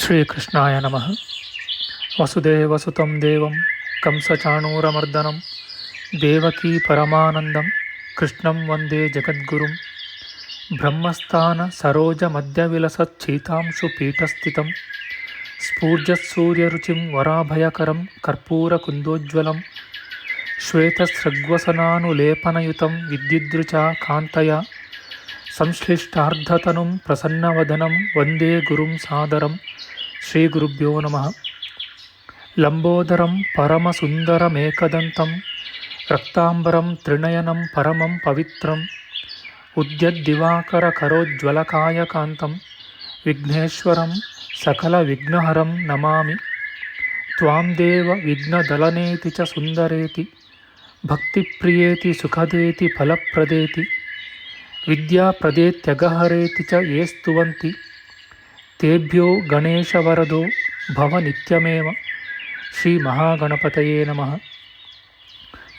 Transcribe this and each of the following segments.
ಶ್ರೀಕೃಷ್ಣಾಯ ನಮಃ. ವಸುದೇವಸುತಂ ದೇವಂ ಕಂಸಚಾಣೂರಮರ್ದನಂ ದೇವಕೀ ಪರಮಾನಂದಂ ಕೃಷ್ಣಂ ವಂದೇ ಜಗದ್ಗುರುಂ. ಬ್ರಹ್ಮಸ್ಥಾನ ಸರೋಜ ಮಧ್ಯವಿಲಸಚ್ಛೀತಾಂಶು ಪೀಠಸ್ಥಿತಂ ಸ್ಫೂರ್ಜತ್ಸೂರ್ಯರುಚಿಂ ವರಾಭಯಕರಂ ಕರ್ಪೂರಕುಂದೋಜ್ವಲಂ ಶ್ವೇತಸೃಗ್ವಸನಾನುಲೇಪನಯುತಂ ವಿದ್ಯುದ್ರುಚಾ ಕಾಂತಯ ಸಂಶ್ಲಿಷ್ಟಾರ್ಧತನುಂ ಪ್ರಸನ್ನವದನಂ ವಂದೇ ಗುರುಂ ಸಾದರಂ. ಶ್ರೀ ಗುರುಭ್ಯೋ ನಮಃ. ಲಂಬೋದರಂ ಪರಮಸುಂದರಮೇಕದಂತಂ ರಕ್ತಾಂಬರಂ ತ್ರಿನಯನಂ ಪರಮಂ ಪವಿತ್ರಂ ಉದ್ಯದ್ದಿವಾಕರಕರೋಜ್ವಲಕಾಯಕಾಂತಂ ವಿಘ್ನೇಶ್ವರಂ ಸಕಲವಿಘ್ನಹರಂ ನಮಾಮಿ. ತ್ವಾಂ ದೇವ ವಿಘ್ನದಲನೇತಿ ಚ ಸುಂದರೇತಿ ಭಕ್ತಿಪ್ರಿಯೇತಿ ಸುಖದೇತಿ ಫಲಪ್ರದೇತಿ ವಿದ್ಯಾಪ್ರದೇತ್ಯಗಹರೇತಿ ಚ ಯೇ ಸ್ತುವಂತಿ ತೇಭ್ಯೋ ಗಣೇಶವರದೋ ಭವ ನಿತ್ಯಮೇವ. ಶ್ರೀ ಮಹಾಗಣಪತಯೇ ನಮಃ.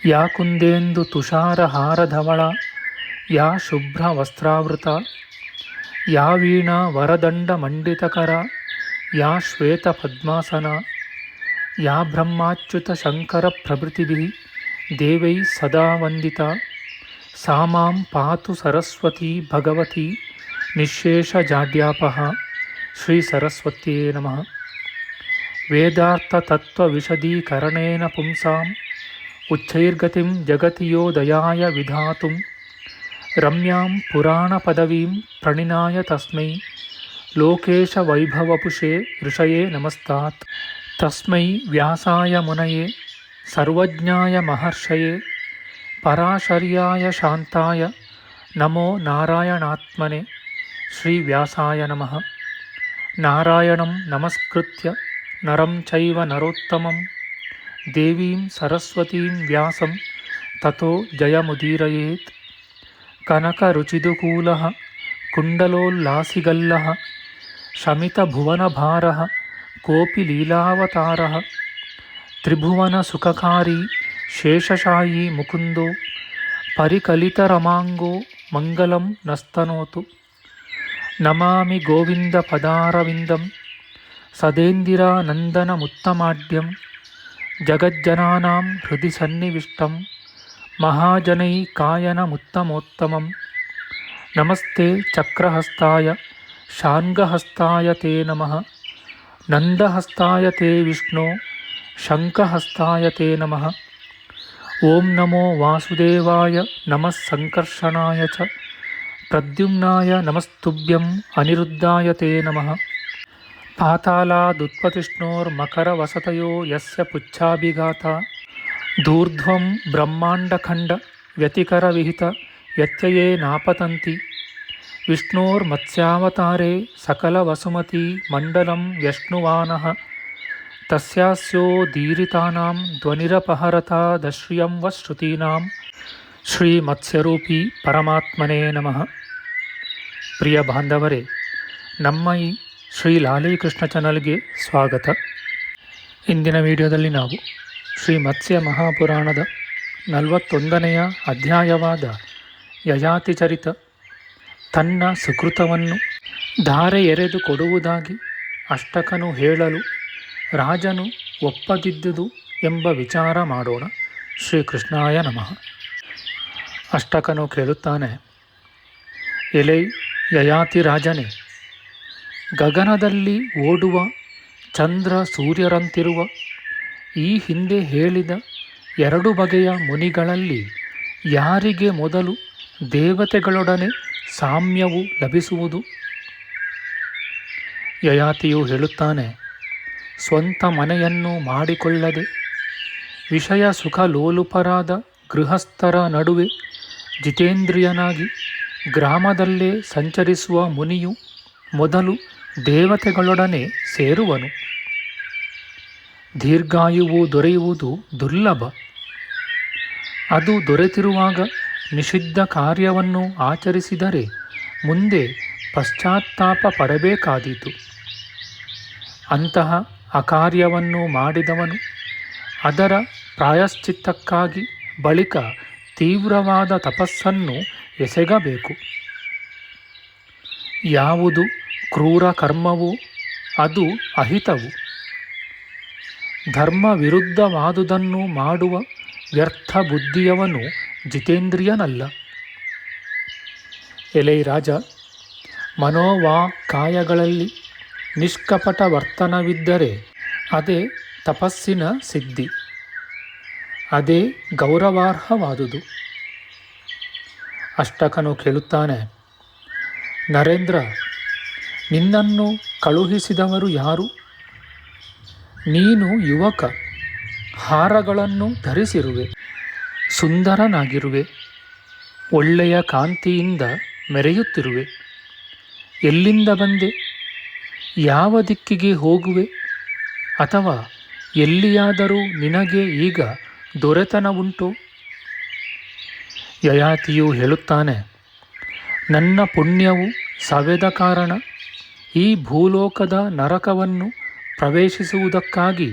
ಯಾ ಕುಂದೇಂದು ತುಷಾರಹಾರಧವಳ ಯಾ ಶುಭ್ರವಸ್ತ್ರಾವೃತ ಯಾ ವೀಣಾ ವರದಂಡಮಂಡಿತಕರ ಯಾ ಶ್ವೇತಪದ್ಮಾಸನ ಯಾ ಬ್ರಹ್ಮಾಚ್ಯುತ ಶಂಕರ ಪ್ರಭೃತಿಭಿಃ ದೇವೈಃ ಸದಾ ವಂದಿತಾ ಸಾ ಮಾಂ ಪಾತು ಸರಸ್ವತೀ ಭಗವತಿ ನಿಶ್ಶೇಷಜಾಡ್ಯಾಪಃ. ಶ್ರೀ ಸರಸ್ವತ್ಯೇ ನಮಃ. ವೇದಾರ್ಥತತ್ವವಿಶದೀಕರಣೇನ ಪುಂಸಾಂ ಉಚ್ಚೈರ್ಗತಿಂ ಜಗತಿ ಯೋ ದಯಾಯ ವಿಧಾತುಂ ರಮ್ಯಾಂ ಪುರಾಣಪದವೀಂ ಪ್ರಣಿನಾಯ ತಸ್ಮೈ ಲೋಕೇಶವೈಭವಪುಷೇ ಋಷಯೇ ನಮಸ್ತಾತ್. ತಸ್ಮೈ ವ್ಯಾಸಾಯ ಮುನಯೇ ಸರ್ವಜ್ಞಾಯ ಮಹರ್ಷಯೇ ಪರಾಶರ್ಯಾಯ ಶಾಂತಾಯ ನಮೋ ನಾರಾಯಣಾತ್ಮನೆ. ಶ್ರೀ ವ್ಯಾಸಾಯ ನಮಃ. ನಾರಾಯಣಂ ನಮಸ್ಕೃತ್ಯ ನರಂ ಚೈವ ನರೋತ್ತಮಂ ದೇವೀಂ ಸರಸ್ವತೀಂ ವ್ಯಾಸಂ ತತೋ ಜಯಮುದೀರಯೇತ್. ಕನಕರುಚಿದುಕೂಲಃ ಕುಂಡಲೋಲ್ಲಾಸಿಗಲ್ಲಃ ಶಮಿತಭುವನಭಾರಃ ಕೋಪಿ ಲೀಲಾವತಾರಃ ತ್ರಿಭುವನಸುಖಕಾರಿ ಶೇಷಶಾಯೀ ಮುಕುಂದೋ ಪರಿಕಲಿತರಮಾಂಗೋ ಮಂಗಲಂ ನಸ್ತನೋತು. ನಮಾಮಿ ಗೋವಿಂದ ಪದಾರವಿಂದಂ ಸದೇಂದಿರಾನಂದನಮುತ್ತಮಾಡ್ಯಂ ಜಗಜ್ಜನಾನಾಂ ಹೃದಯ ಸನ್ನಿವಿಷ್ಟಂ ಮಹಾಜನೈಕಾಯನಮುತ್ತಮೋತ್ತಮಂ. ನಮಸ್ತೆ ಚಕ್ರಹಸ್ತಾಯ ಶಾರ್ङ्ಗಹಸ್ತಾಯ ತೇ ನಮಃ. ನಂದಹಸ್ತಾಯ ತೇ ವಿಷ್ಣೋ ಶಂಖಹಸ್ತಾಯ ತೇ ನಮಃ. ಓಂ ನಮೋ ವಾಸುದೇವಾಯ ನಮಃ ಸಂಕರ್ಷಣಾಯ ಚ ಪ್ರದ್ಯುಮ್ನಾಯ ನಮಸ್ತುಭ್ಯಂ ಅನಿರುದ್ಧಾಯ ತೇ ನಮಃ. ಪಾತಾಲಾದುತ್ಪತಿಷ್ಣೋರ್ಮಕರವಸತಯೋ ಯಸ್ಯ ಪುಚ್ಛಾಭಿಘಾತ ಧೂರ್ಧ್ವಂ ಬ್ರಹ್ಮಾಂಡಖಂಡ ವ್ಯತಿಕರವಿಹಿತ ವ್ಯತ್ಯಯೇ ನಾಪತಂತಿ ವಿಷ್ಣೋರ್ಮತ್ಸ್ಯಾವತಾರೇ ಸಕಲವಸುಮತಿ ಮಂಡಲಂ ವ್ಯಶ್ನುವಾನಃ ತಸ್ಯಾಸ್ಯೋದೀರಿತಾನಾಂ ಧ್ವನಿರಪಹರತಾದಶ್ರಿಯಂ ವ ಶ್ರುತೀನಾಂ. ಶ್ರೀ ಮತ್ಸ್ಯರೂಪಿ ಪರಮಾತ್ಮನೇ ನಮಃ. ಪ್ರಿಯ ಬಾಂಧವರೇ, ನಮ್ಮ ಈ ಶ್ರೀ ಲಾಲೀಕೃಷ್ಣ ಚಾನಲ್ಗೆ ಸ್ವಾಗತ. ಇಂದಿನ ವಿಡಿಯೋದಲ್ಲಿ ನಾವು ಶ್ರೀ ಮತ್ಸ್ಯ ಮಹಾಪುರಾಣದ 41ನೆಯ ಅಧ್ಯಾಯವಾದ ಯಯಾತಿ ಚರಿತ ತನ್ನ ಸುಕೃತವನ್ನು ಧಾರೆ ಎರೆದು ಕೊಡುವುದಾಗಿ ಅಷ್ಟಕನು ಹೇಳಲು ರಾಜನು ಒಪ್ಪದಿದ್ದುದು ಎಂಬ ವಿಚಾರ ಮಾಡೋಣ. ಶ್ರೀಕೃಷ್ಣಾಯ ನಮಃ. ಅಷ್ಟಕನು ಕೇಳುತ್ತಾನೆ, ಎಲೈ ಯಯಾತಿ ರಾಜನೇ, ಗಗನದಲ್ಲಿ ಓಡುವ ಚಂದ್ರ ಸೂರ್ಯರಂತಿರುವ ಈ ಹಿಂದೆ ಹೇಳಿದ 2 ಬಗೆಯ ಮುನಿಗಳಲ್ಲಿ ಯಾರಿಗೆ ಮೊದಲು ದೇವತೆಗಳೊಡನೆ ಸಾಮ್ಯವು ಲಭಿಸುವುದು? ಯಯಾತಿಯು ಹೇಳುತ್ತಾನೆ, ಸ್ವಂತ ಮನೆಯನ್ನು ಮಾಡಿಕೊಳ್ಳದೆ ವಿಷಯ ಸುಖ ಲೋಲುಪರಾದ ಗೃಹಸ್ಥರ ನಡುವೆ ಜಿತೇಂದ್ರಿಯನಾಗಿ ಗ್ರಾಮದಲ್ಲೇ ಸಂಚರಿಸುವ ಮುನಿಯು ಮೊದಲು ದೇವತೆಗಳೊಡನೆ ಸೇರುವನು. ದೀರ್ಘಾಯುವು ದೊರೆಯುವುದು ದುರ್ಲಭ. ಅದು ದೊರೆತಿರುವಾಗ ನಿಷಿದ್ಧ ಕಾರ್ಯವನ್ನು ಆಚರಿಸಿದರೆ ಮುಂದೆ ಪಶ್ಚಾತ್ತಾಪ ಪಡಬೇಕಾದೀತು. ಅಂತಹ ಅಕಾರ್ಯವನ್ನು ಮಾಡಿದವನು ಅದರ ಪ್ರಾಯಶ್ಚಿತ್ತಕ್ಕಾಗಿ ಬಳಿಕ ತೀವ್ರವಾದ ತಪಸ್ಸನ್ನು ಎಸಗಬೇಕು. ಯಾವುದು ಕ್ರೂರ ಕರ್ಮವೋ ಅದು ಅಹಿತವು. ಧರ್ಮ ವಿರುದ್ಧವಾದುದನ್ನು ಮಾಡುವ ವ್ಯರ್ಥ ಬುದ್ಧಿಯವನು ಜಿತೇಂದ್ರಿಯನಲ್ಲ. ಎಲೈ ರಾಜ, ಮನೋವಾಕಾಯಗಳಲ್ಲಿ ನಿಷ್ಕಪಟ ವರ್ತನವಿದ್ದರೆ ಅದೇ ತಪಸ್ಸಿನ ಸಿದ್ಧಿ, ಅದೇ ಗೌರವಾರ್ಹವಾದುದು. ಅಷ್ಟಕನು ಕೇಳುತ್ತಾನೆ, ನರೇಂದ್ರ, ನಿನ್ನನ್ನು ಕಳುಹಿಸಿದವರು ಯಾರು? ನೀನು ಯುವಕ, ಹಾರಗಳನ್ನು ಧರಿಸಿರುವೆ, ಸುಂದರನಾಗಿರುವೆ, ಒಳ್ಳೆಯ ಕಾಂತಿಯಿಂದ ಮೆರೆಯುತ್ತಿರುವೆ. ಎಲ್ಲಿಂದ ಬಂದೆ? ಯಾವ ದಿಕ್ಕಿಗೆ ಹೋಗುವೆ? ಅಥವಾ ಎಲ್ಲಿಯಾದರೂ ನಿನಗೆ ಈಗ ದೊರೆತನವುಂಟೋ? ಯಯಾತಿಯು ಹೇಳುತ್ತಾನೆ, ನನ್ನ ಪುಣ್ಯವು ಸವೆದ ಕಾರಣ ಈ ಭೂಲೋಕದ ನರಕವನ್ನು ಪ್ರವೇಶಿಸುವುದಕ್ಕಾಗಿ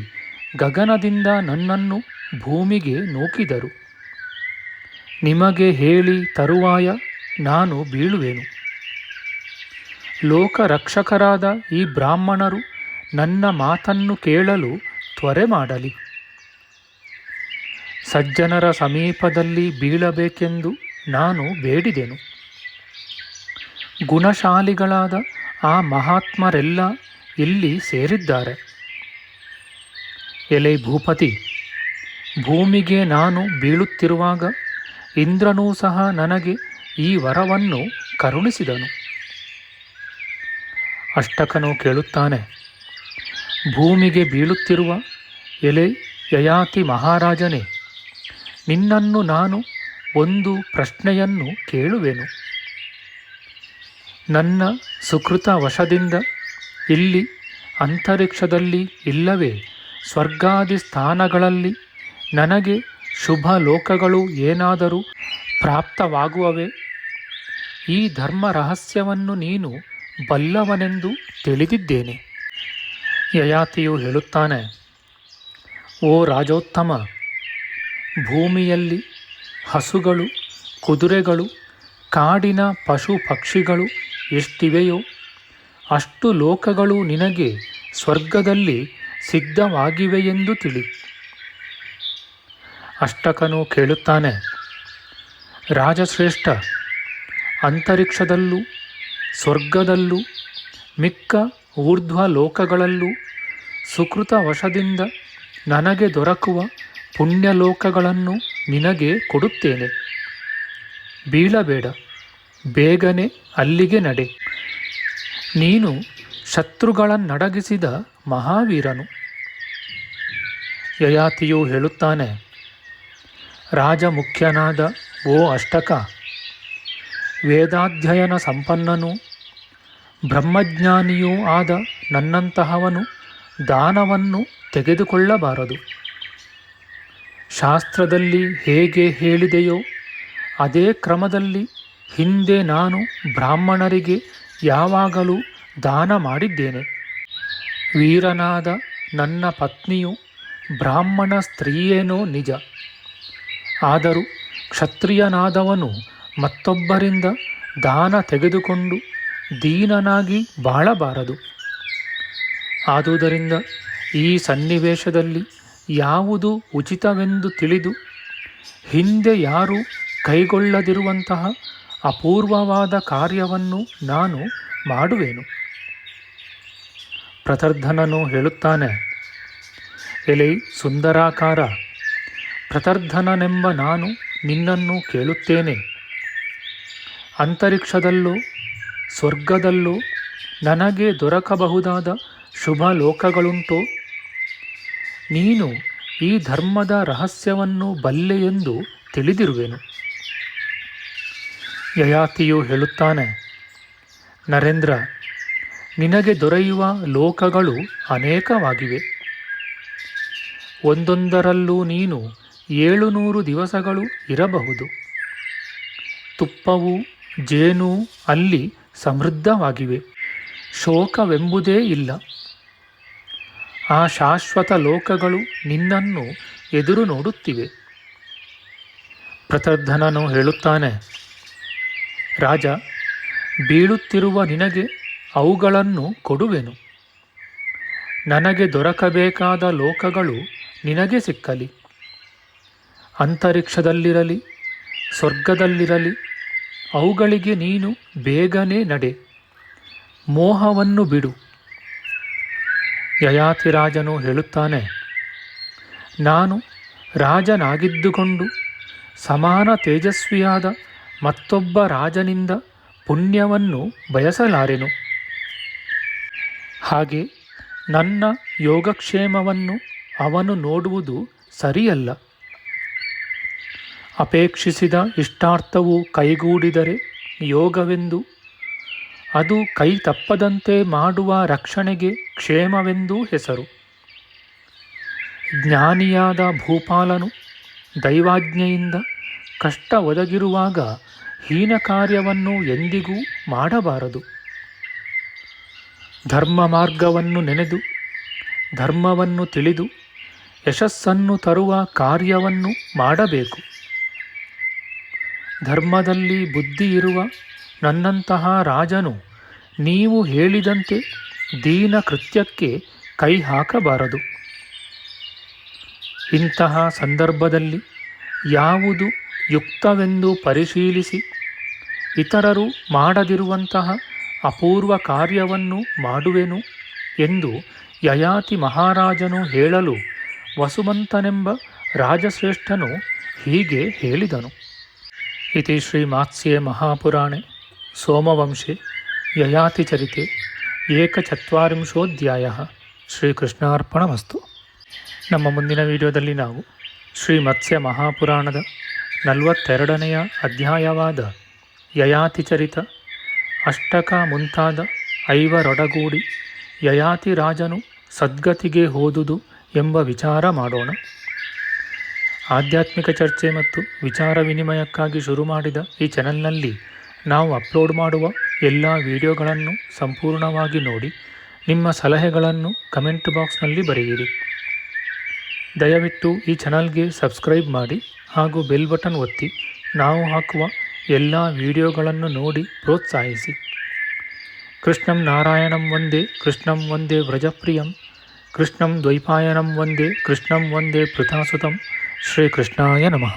ಗಗನದಿಂದ ನನ್ನನ್ನು ಭೂಮಿಗೆ ನೂಕಿದರು. ನಿಮಗೆ ಹೇಳಿ ತರುವಾಯ ನಾನು ಬೀಳುವೆನು. ಲೋಕರಕ್ಷಕರಾದ ಈ ಬ್ರಾಹ್ಮಣರು ನನ್ನ ಮಾತನ್ನು ಕೇಳಲು ತ್ವರೆ ಮಾಡಲಿ. ಸಜ್ಜನರ ಸಮೀಪದಲ್ಲಿ ಬೀಳಬೇಕೆಂದು ನಾನು ಬೇಡಿದೆನು. ಗುಣಶಾಲಿಗಳಾದ ಆ ಮಹಾತ್ಮರೆಲ್ಲ ಇಲ್ಲಿ ಸೇರಿದ್ದಾರೆ. ಎಲೆ ಭೂಪತಿ, ಭೂಮಿಗೆ ನಾನು ಬೀಳುತ್ತಿರುವಾಗ ಇಂದ್ರನೂ ಸಹ ನನಗೆ ಈ ವರವನ್ನು ಕರುಣಿಸಿದನು. ಅಷ್ಟಕನು ಕೇಳುತ್ತಾನೆ, ಭೂಮಿಗೆ ಬೀಳುತ್ತಿರುವ ಎಲೆ ಯಯಾತಿ ಮಹಾರಾಜನೇ, ನಿನ್ನನ್ನು ನಾನು ಒಂದು ಪ್ರಶ್ನೆಯನ್ನು ಕೇಳುವೆನು. ನನ್ನ ಸುಕೃತ ವಶದಿಂದ ಇಲ್ಲಿ ಅಂತರಿಕ್ಷದಲ್ಲಿ ಇಲ್ಲವೇ ಸ್ವರ್ಗಾದಿ ಸ್ಥಾನಗಳಲ್ಲಿ ನನಗೆ ಶುಭ ಲೋಕಗಳು ಏನಾದರೂ ಪ್ರಾಪ್ತವಾಗುವವೇ? ಈ ಧರ್ಮ ರಹಸ್ಯವನ್ನು ನೀನು ಬಲ್ಲವನೆಂದು ತಿಳಿದಿದ್ದೇನೆ. ಯಯಾತಿಯು ಹೇಳುತ್ತಾನೆ, ಓ ರಾಜೋತ್ತಮ, ಭೂಮಿಯಲ್ಲಿ ಹಸುಗಳು, ಕುದುರೆಗಳು, ಕಾಡಿನ ಪಶು ಪಕ್ಷಿಗಳು ಎಷ್ಟಿವೆಯೋ ಅಷ್ಟು ಲೋಕಗಳು ನಿನಗೆ ಸ್ವರ್ಗದಲ್ಲಿ ಸಿದ್ಧವಾಗಿವೆಯೆಂದು ತಿಳಿ. ಅಷ್ಟಕನು ಕೇಳುತ್ತಾನೆ, ರಾಜಶ್ರೇಷ್ಠ, ಅಂತರಿಕ್ಷದಲ್ಲೂ ಸ್ವರ್ಗದಲ್ಲೂ ಮಿಕ್ಕ ಊರ್ಧ್ವ ಲೋಕಗಳಲ್ಲೂ ಸುಕೃತ ವಶದಿಂದ ನನಗೆ ದೊರಕುವ ಪುಣ್ಯಲೋಕಗಳನ್ನು ನಿನಗೆ ಕೊಡುತ್ತೇನೆ. ಬೀಳಬೇಡ, ಬೇಗನೆ ಅಲ್ಲಿಗೆ ನಡೆ. ನೀನು ಶತ್ರುಗಳನ್ನಡಗಿಸಿದ ಮಹಾವೀರನು. ಯಯಾತಿಯು ಹೇಳುತ್ತಾನೆ, ರಾಜಮುಖ್ಯನಾದ ಓ ಅಷ್ಟಕ, ವೇದಾಧ್ಯಯನ ಸಂಪನ್ನನೂ ಬ್ರಹ್ಮಜ್ಞಾನಿಯೂ ಆದ ನನ್ನಂತಹವನು ದಾನವನ್ನು ತೆಗೆದುಕೊಳ್ಳಬಾರದು. ಶಾಸ್ತ್ರದಲ್ಲಿ ಹೇಗೆ ಹೇಳಿದೆಯೋ ಅದೇ ಕ್ರಮದಲ್ಲಿ ಹಿಂದೆ ನಾನು ಬ್ರಾಹ್ಮಣರಿಗೆ ಯಾವಾಗಲೂ ದಾನ ಮಾಡಿದ್ದೇನೆ. ವೀರನಾದ ನನ್ನ ಪತ್ನಿಯು ಬ್ರಾಹ್ಮಣ ಸ್ತ್ರೀಯೇನೋ ನಿಜ, ಆದರೂ ಕ್ಷತ್ರಿಯನಾದವನು ಮತ್ತೊಬ್ಬರಿಂದ ದಾನ ತೆಗೆದುಕೊಂಡು ದೀನನಾಗಿ ಬಾಳಬಾರದು. ಆದುದರಿಂದ ಈ ಸನ್ನಿವೇಶದಲ್ಲಿ ಯಾವುದು ಉಚಿತವೆಂದು ತಿಳಿದು ಹಿಂದೆ ಯಾರೂ ಕೈಗೊಳ್ಳದಿರುವಂತಹ ಅಪೂರ್ವವಾದ ಕಾರ್ಯವನ್ನು ನಾನು ಮಾಡುವೆನು. ಪ್ರತರ್ಧನನು ಹೇಳುತ್ತಾನೆ, ಎಲೈ ಸುಂದರಾಕಾರ, ಪ್ರತರ್ಧನನೆಂಬ ನಾನು ನಿನ್ನನ್ನು ಕೇಳುತ್ತೇನೆ. ಅಂತರಿಕ್ಷದಲ್ಲೂ ಸ್ವರ್ಗದಲ್ಲೂ ನನಗೆ ದೊರಕಬಹುದಾದ ಶುಭ ಲೋಕಗಳುಂಟೋ? ನೀನು ಈ ಧರ್ಮದ ರಹಸ್ಯವನ್ನು ಬಲ್ಲೆಯೆಂದು ತಿಳಿದಿರುವೆನು. ಯಯಾತಿಯು ಹೇಳುತ್ತಾನೆ, ನರೇಂದ್ರ, ನಿನಗೆ ದೊರೆಯುವ ಲೋಕಗಳು ಅನೇಕವಾಗಿವೆ. ಒಂದೊಂದರಲ್ಲೂ ನೀನು 700 ದಿವಸಗಳು ಇರಬಹುದು. ತುಪ್ಪವೂ ಜೇನೂ ಅಲ್ಲಿ ಸಮೃದ್ಧವಾಗಿವೆ. ಶೋಕವೆಂಬುದೇ ಇಲ್ಲ. ಆ ಶಾಶ್ವತ ಲೋಕಗಳು ನಿನ್ನನ್ನು ಎದುರು ನೋಡುತ್ತಿವೆ. ಪ್ರತರ್ಧನನು ಹೇಳುತ್ತಾನೆ, ರಾಜ, ಬೀಳುತ್ತಿರುವ ನಿನಗೆ ಅವುಗಳನ್ನು ಕೊಡುವೆನು. ನನಗೆ ದೊರಕಬೇಕಾದ ಲೋಕಗಳು ನಿನಗೆ ಸಿಕ್ಕಲಿ. ಅಂತರಿಕ್ಷದಲ್ಲಿರಲಿ, ಸ್ವರ್ಗದಲ್ಲಿರಲಿ, ಅವುಗಳಿಗೆ ನೀನು ಬೇಗನೆ ನಡೆ. ಮೋಹವನ್ನು ಬಿಡು. ಯಯಾತಿರಾಜನು ಹೇಳುತ್ತಾನೆ, ನಾನು ರಾಜನಾಗಿದ್ದುಕೊಂಡು ಸಮಾನ ತೇಜಸ್ವಿಯಾದ ಮತ್ತೊಬ್ಬ ರಾಜನಿಂದ ಪುಣ್ಯವನ್ನು ಬಯಸಲಾರೆನು. ಹಾಗೆ ನನ್ನ ಯೋಗಕ್ಷೇಮವನ್ನು ಅವನು ನೋಡುವುದು ಸರಿಯಲ್ಲ. ಅಪೇಕ್ಷಿಸಿದ ಇಷ್ಟಾರ್ಥವು ಕೈಗೂಡಿದರೆ ಯೋಗವೆಂದು, ಅದು ಕೈ ತಪ್ಪದಂತೆ ಮಾಡುವ ರಕ್ಷಣೆಗೆ ಕ್ಷೇಮವೆಂದೂ ಹೆಸರು. ಜ್ಞಾನಿಯಾದ ಭೂಪಾಲನು ದೈವಾಜ್ಞೆಯಿಂದ ಕಷ್ಟ ಒದಗಿರುವಾಗ ಹೀನ ಕಾರ್ಯವನ್ನು ಎಂದಿಗೂ ಮಾಡಬಾರದು. ಧರ್ಮ ಮಾರ್ಗವನ್ನು ನೆನೆದು ಧರ್ಮವನ್ನು ತಿಳಿದು ಯಶಸ್ಸನ್ನು ತರುವ ಕಾರ್ಯವನ್ನು ಮಾಡಬೇಕು. ಧರ್ಮದಲ್ಲಿ ಬುದ್ಧಿ ಇರುವ ನನ್ನಂತಹ ರಾಜನು ನೀವು ಹೇಳಿದಂತೆ ದೀನ ಕೃತ್ಯಕ್ಕೆ ಕೈ ಹಾಕಬಾರದು. ಇಂತಹ ಸಂದರ್ಭದಲ್ಲಿ ಯಾವುದು ಯುಕ್ತವೆಂದು ಪರಿಶೀಲಿಸಿ ಇತರರು ಮಾಡದಿರುವಂತಹ ಅಪೂರ್ವ ಕಾರ್ಯವನ್ನು ಮಾಡುವೆನು ಎಂದು ಯಯಾತಿ ಮಹಾರಾಜನು ಹೇಳಲು ವಸುಮಂತನೆಂಬ ರಾಜಶ್ರೇಷ್ಠನು ಹೀಗೆ ಹೇಳಿದನು. ಇತಿ ಶ್ರೀಮಾತ್ಸ್ಯೆ ಮಹಾಪುರಾಣೆ ಸೋಮವಂಶೆ ಯಯಾತಿಚರಿತೆ ಏಕಚತ್ವಾರಿಂಶೋಧ್ಯಾಯಃ. ಶ್ರೀಕೃಷ್ಣಾರ್ಪಣಮಸ್ತು. ನಮ್ಮ ಮುಂದಿನ ವಿಡಿಯೋದಲ್ಲಿ ನಾವು ಶ್ರೀಮತ್ಸ್ಯ ಮಹಾಪುರಾಣದ 42ನೆಯ ಅಧ್ಯಾಯವಾದ ಯಯಾತಿಚರಿತ ಅಷ್ಟಕ ಮುಂತಾದ ಐವರೊಡಗೂಡಿ ಯಯಾತಿ ರಾಜನು ಸದ್ಗತಿಗೆ ಹೋದುದು ಎಂಬ ವಿಚಾರ ಮಾಡೋಣ. ಆಧ್ಯಾತ್ಮಿಕ ಚರ್ಚೆ ಮತ್ತು ವಿಚಾರ ವಿನಿಮಯಕ್ಕಾಗಿ ಶುರು ಮಾಡಿದ ಈ ಚಾನೆಲ್ನಲ್ಲಿ ನಾವು ಅಪ್ಲೋಡ್ ಮಾಡುವ ಎಲ್ಲ ವಿಡಿಯೋಗಳನ್ನು ಸಂಪೂರ್ಣವಾಗಿ ನೋಡಿ ನಿಮ್ಮ ಸಲಹೆಗಳನ್ನು ಕಮೆಂಟ್ ಬಾಕ್ಸ್ನಲ್ಲಿ ಬರೆಯಿರಿ. ದಯವಿಟ್ಟು ಈ ಚಾನಲ್ಗೆ ಸಬ್ಸ್ಕ್ರೈಬ್ ಮಾಡಿ ಹಾಗೂ ಬೆಲ್ ಬಟನ್ ಒತ್ತಿ ನಾವು ಹಾಕುವ ಎಲ್ಲ ವಿಡಿಯೋಗಳನ್ನು ನೋಡಿ ಪ್ರೋತ್ಸಾಹಿಸಿ. ಕೃಷ್ಣಂ ನಾರಾಯಣಂ ವಂದೇ ಕೃಷ್ಣಂ ವಂದೇ ವ್ರಜಪ್ರಿಯಂ ಕೃಷ್ಣಂ ದ್ವೈಪಾಯನಂ ವಂದೇ ಕೃಷ್ಣಂ ವಂದೇ ಪೃಥಾಸುತಂ. ಶ್ರೀಕೃಷ್ಣಾಯ ನಮಃ.